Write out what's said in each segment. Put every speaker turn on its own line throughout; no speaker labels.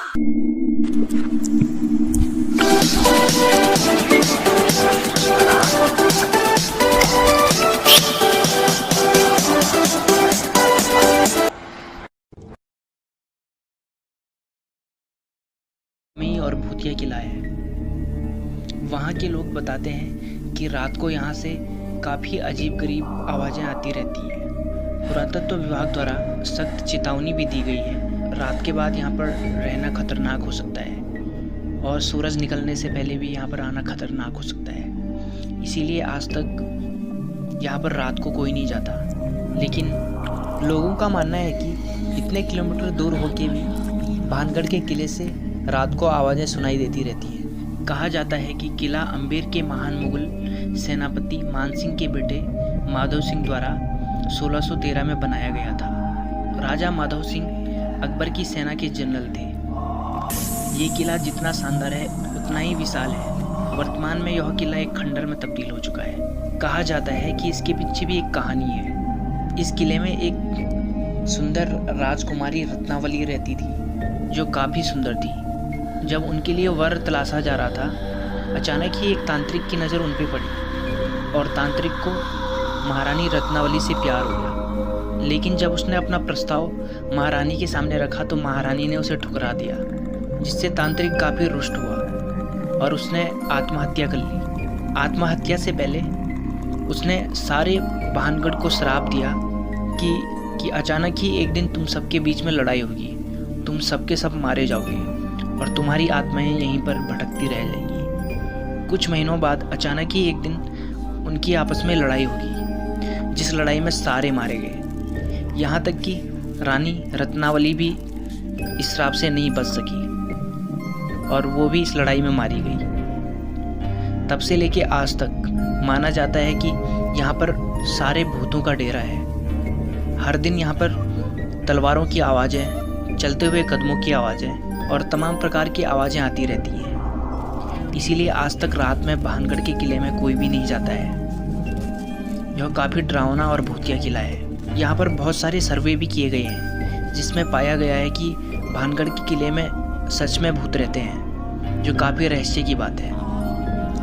और भूतिया किला है। वहाँ के लोग बताते हैं कि रात को यहाँ से काफ़ी अजीब गरीब आवाज़ें आती रहती हैं। पुरातत्व विभाग द्वारा सख्त चेतावनी भी दी गई है, रात के बाद यहाँ पर रहना खतरनाक हो सकता है और सूरज निकलने से पहले भी यहाँ पर आना खतरनाक हो सकता है। इसीलिए आज तक यहाँ पर रात को कोई नहीं जाता। लेकिन लोगों का मानना है कि इतने किलोमीटर दूर होके भी भानगढ़ के किले से रात को आवाज़ें सुनाई देती रहती हैं। कहा जाता है कि किला अम्बेर के महान मुगल सेनापति मानसिंह के बेटे माधव सिंह द्वारा 1613 में बनाया गया था। राजा माधव सिंह अकबर की सेना के जनरल थे। ये किला जितना शानदार है उतना ही विशाल है। वर्तमान में यह किला एक खंडर में तब्दील हो चुका है। कहा जाता है कि इसके पीछे भी एक कहानी है। इस किले में एक सुंदर राजकुमारी रत्नावली रहती थी जो काफ़ी सुंदर थी। जब उनके लिए वर तलाशा जा रहा था, अचानक ही एक तांत्रिक की नज़र उन पे पड़ी और तांत्रिक को महारानी रत्नावली से प्यार हो गया। लेकिन जब उसने अपना प्रस्ताव महारानी के सामने रखा तो महारानी ने उसे ठुकरा दिया, जिससे तांत्रिक काफ़ी रुष्ट हुआ और उसने आत्महत्या कर ली। आत्महत्या से पहले उसने सारे भानगढ़ को श्राप दिया कि अचानक ही एक दिन तुम सबके बीच में लड़ाई होगी, तुम सबके सब मारे जाओगे और तुम्हारी आत्माएं यहीं पर भटकती रह जाएंगी। कुछ महीनों बाद अचानक ही एक दिन उनकी आपस में लड़ाई होगी, जिस लड़ाई में सारे मारे गए। यहाँ तक कि रानी रत्नावली भी इस श्राप से नहीं बच सकी और वो भी इस लड़ाई में मारी गई। तब से लेके आज तक माना जाता है कि यहाँ पर सारे भूतों का डेरा है। हर दिन यहाँ पर तलवारों की आवाज़ें, चलते हुए कदमों की आवाज़ें और तमाम प्रकार की आवाज़ें आती रहती हैं। इसीलिए आज तक रात में भानगढ़ के किले में कोई भी नहीं जाता है। यह काफ़ी डरावना और भूतिया किला है। यहाँ पर बहुत सारे सर्वे भी किए गए हैं, जिसमें पाया गया है कि भानगढ़ के किले में सच में भूत रहते हैं, जो काफ़ी रहस्य की बात है।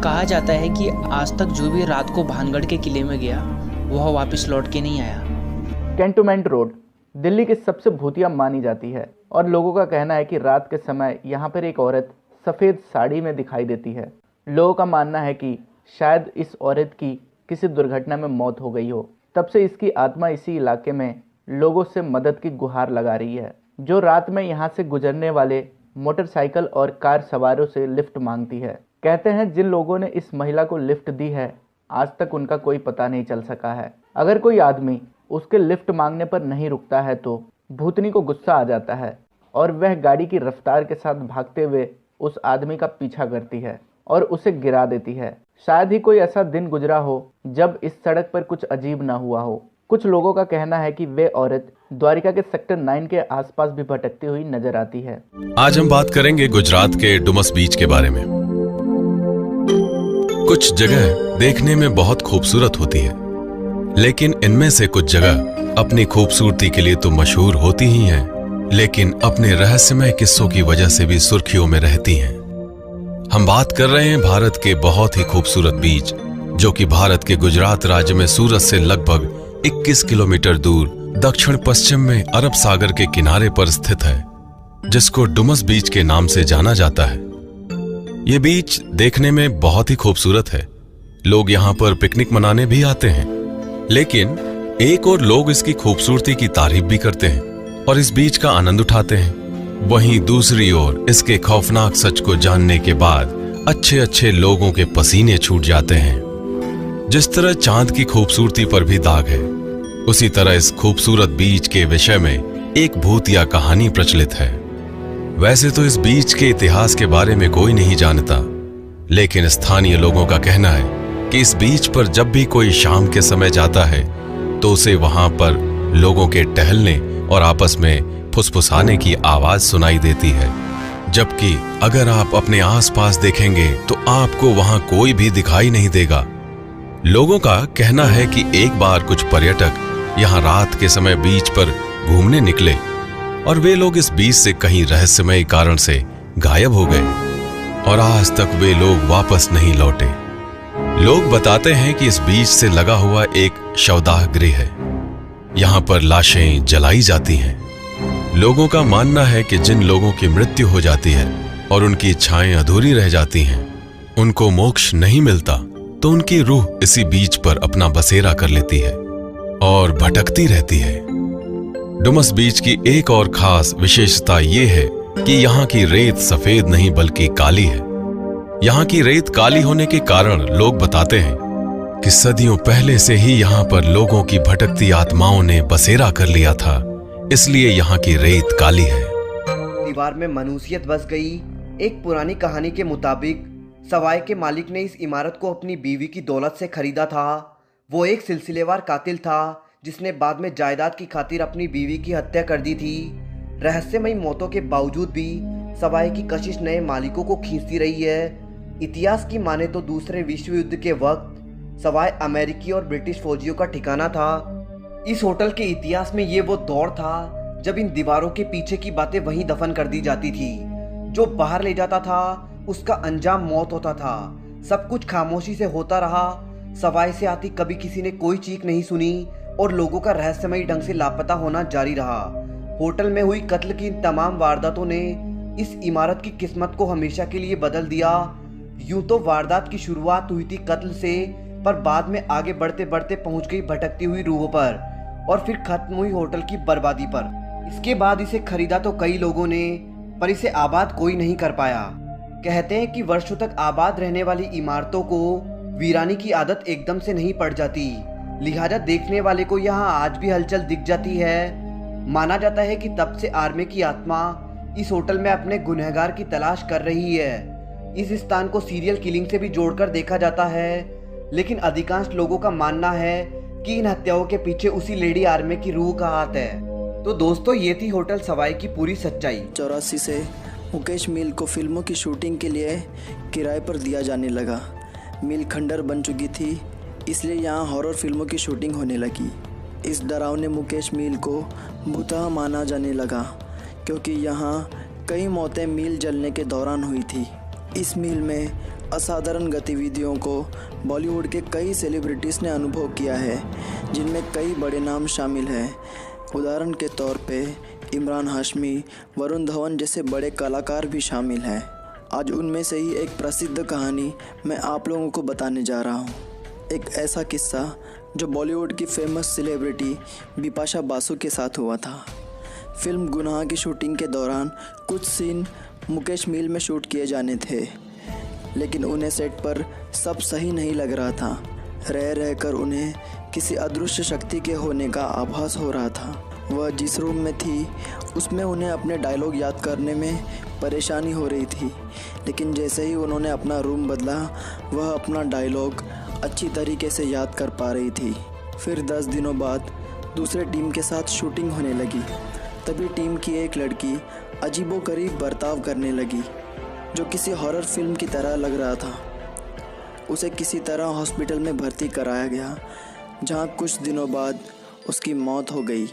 कहा जाता है कि आज तक जो भी रात को भानगढ़ के किले में गया वह वापस लौट के नहीं आया।
कैंटोनमेंट रोड दिल्ली की सबसे भूतिया मानी जाती है और लोगों का कहना है कि रात के समय यहाँ पर एक औरत सफ़ेद साड़ी में दिखाई देती है। लोगों का मानना है कि शायद इस औरत की किसी दुर्घटना में मौत हो गई हो, तब से इसकी आत्मा इसी इलाके में लोगों से मदद की गुहार लगा रही है, जो रात में यहाँ से गुजरने वाले मोटरसाइकिल और कार सवारों से लिफ्ट मांगती है। कहते हैं जिन लोगों ने इस महिला को लिफ्ट दी है आज तक उनका कोई पता नहीं चल सका है। अगर कोई आदमी उसके लिफ्ट मांगने पर नहीं रुकता है तो भूतनी को गुस्सा आ जाता है और वह गाड़ी की रफ्तार के साथ भागते हुए उस आदमी का पीछा करती है और उसे गिरा देती है। शायद ही कोई ऐसा दिन गुजरा हो जब इस सड़क पर कुछ अजीब ना हुआ हो। कुछ लोगों का कहना है कि वे औरत द्वारिका के सेक्टर 9 के आसपास भी भटकती हुई नजर आती है।
आज हम बात करेंगे गुजरात के डुमस बीच के बारे में। कुछ जगह देखने में बहुत खूबसूरत होती है, लेकिन इनमें से कुछ जगह अपनी खूबसूरती के लिए तो मशहूर होती ही हैं, लेकिन अपने रहस्यमय किस्सों की वजह से भी सुर्खियों में रहती हैं। हम बात कर रहे हैं भारत के बहुत ही खूबसूरत बीच, जो कि भारत के गुजरात राज्य में सूरत से लगभग 21 किलोमीटर दूर दक्षिण पश्चिम में अरब सागर के किनारे पर स्थित है, जिसको डुमस बीच के नाम से जाना जाता है। ये बीच देखने में बहुत ही खूबसूरत है। लोग यहाँ पर पिकनिक मनाने भी आते हैं, लेकिन एक और लोग इसकी खूबसूरती की तारीफ भी करते हैं और इस बीच का आनंद उठाते हैं। वहीं दूसरी ओर इसके खौफनाक सच को जानने के बाद अच्छे अच्छे लोगों के पसीने छूट जाते हैं। जिस तरह चांद की खूबसूरती पर भी दाग है, उसी तरह इस खूबसूरत बीच के विषय में एक भूतिया कहानी प्रचलित है। वैसे तो इस बीच के इतिहास के बारे में कोई नहीं जानता, लेकिन स्थानीय लोगों का कहना है कि इस बीच पर जब भी कोई शाम के समय जाता है तो उसे वहां पर लोगों के टहलने और आपस में फुसफुसाने की आवाज सुनाई देती है। जबकि अगर आप अपने आसपास देखेंगे तो आपको वहां कोई भी दिखाई नहीं देगा। लोगों का कहना है कि एक बार कुछ पर्यटक यहाँ रात के समय बीच पर घूमने निकले और वे लोग इस बीच से कहीं रहस्यमय कारण से गायब हो गए और आज तक वे लोग वापस नहीं लौटे। लोग बताते हैं कि इस बीच से लगा हुआ एक शवदाह गृह है। यहाँ पर लाशें जलाई जाती हैं। लोगों का मानना है कि जिन लोगों की मृत्यु हो जाती है और उनकी इच्छाएं अधूरी रह जाती हैं, उनको मोक्ष नहीं मिलता, तो उनकी रूह इसी बीच पर अपना बसेरा कर लेती है और भटकती रहती है। डुमस बीच की एक और खास विशेषता ये है कि यहाँ की रेत सफेद नहीं बल्कि काली है। यहाँ की रेत काली होने के कारण लोग बताते हैं कि सदियों पहले से ही यहाँ पर लोगों की भटकती आत्माओं ने बसेरा कर लिया था, इसलिए यहाँ की रेत काली है।
दीवार में मनुष्यत बस गई। एक पुरानी कहानी के मुताबिक सवाई के मालिक ने इस इमारत को अपनी बीवी की दौलत से खरीदा था। वो एक सिलसिलेवार कातिल था जिसने बाद में जायदाद की खातिर अपनी बीवी की हत्या कर दी थी। रहस्यमयी मौतों के बावजूद भी सवाई की कशिश नए मालिकों को खींचती रही है। इतिहास की माने तो दूसरे विश्व युद्ध के वक्त सवाई अमेरिकी और ब्रिटिश फौजियों का ठिकाना था। इस होटल के इतिहास में ये वो दौर था जब इन दीवारों के पीछे की बातें वहीं दफन कर दी जाती थी। जो बाहर ले जाता था उसका अंजाम मौत होता था। सब कुछ खामोशी से होता रहा। सवाई से आती कभी किसी ने कोई चीख नहीं सुनी और लोगों का रहस्यमयी ढंग से लापता होना जारी रहा। होटल में हुई कत्ल की इन तमाम वारदातों ने इस इमारत की किस्मत को हमेशा के लिए बदल दिया। यूं तो वारदात की शुरुआत हुई थी कत्ल से, पर बाद में आगे बढ़ते बढ़ते पहुंच गई भटकती हुई रूहों पर और फिर खत्म हुई होटल की बर्बादी पर। इसके बाद इसे खरीदा तो कई लोगों ने, पर इसे आबाद कोई नहीं कर पाया। कहते हैं कि वर्षों तक आबाद रहने वाली इमारतों को वीरानी की आदत एकदम से नहीं पड़ जाती, लिहाजा देखने वाले को यहाँ आज भी हलचल दिख जाती है। माना जाता है कि तब से आर्मी की आत्मा इस होटल में अपने गुनहगार की तलाश कर रही है। इस स्थान को सीरियल किलिंग से भी जोड़कर देखा जाता है, लेकिन अधिकांश लोगों का मानना है कि इन हत्याओं के पीछे उसी लेडी आर्मी की रूह का हाथ है। तो दोस्तों, ये थी होटल सवाई की पूरी सच्चाई।
84 से मुकेश मिल को फिल्मों की शूटिंग के लिए किराए पर दिया जाने लगा। मिल खंडर बन चुकी थी, इसलिए यहाँ हॉरर फिल्मों की शूटिंग होने लगी। इस डरावने मुकेश मिल को भूतहा माना जाने लगा क्योंकि यहाँ कई मौतें मिल जलने के दौरान हुई थी। इस मिल में असाधारण गतिविधियों को बॉलीवुड के कई सेलिब्रिटीज़ ने अनुभव किया है, जिनमें कई बड़े नाम शामिल हैं। उदाहरण के तौर पे इमरान हाशमी, वरुण धवन जैसे बड़े कलाकार भी शामिल हैं। आज उनमें से ही एक प्रसिद्ध कहानी मैं आप लोगों को बताने जा रहा हूँ। एक ऐसा किस्सा जो बॉलीवुड की फेमस सेलिब्रिटी बिपाशा बासु के साथ हुआ था। फिल्म गुनाह की शूटिंग के दौरान कुछ सीन मुकेश मिल में शूट किए जाने थे, लेकिन उन्हें सेट पर सब सही नहीं लग रहा था। रह रहकर उन्हें किसी अदृश्य शक्ति के होने का आभास हो रहा था। वह जिस रूम में थी उसमें उन्हें अपने डायलॉग याद करने में परेशानी हो रही थी, लेकिन जैसे ही उन्होंने अपना रूम बदला वह अपना डायलॉग अच्छी तरीके से याद कर पा रही थी। फिर 10 दिनों बाद दूसरे टीम के साथ शूटिंग होने लगी। तभी टीम की एक लड़की अजीबोगरीब बर्ताव करने लगी जो किसी हॉरर फिल्म की तरह लग रहा था। उसे किसी तरह हॉस्पिटल में भर्ती कराया गया, जहां कुछ दिनों बाद उसकी मौत हो गई।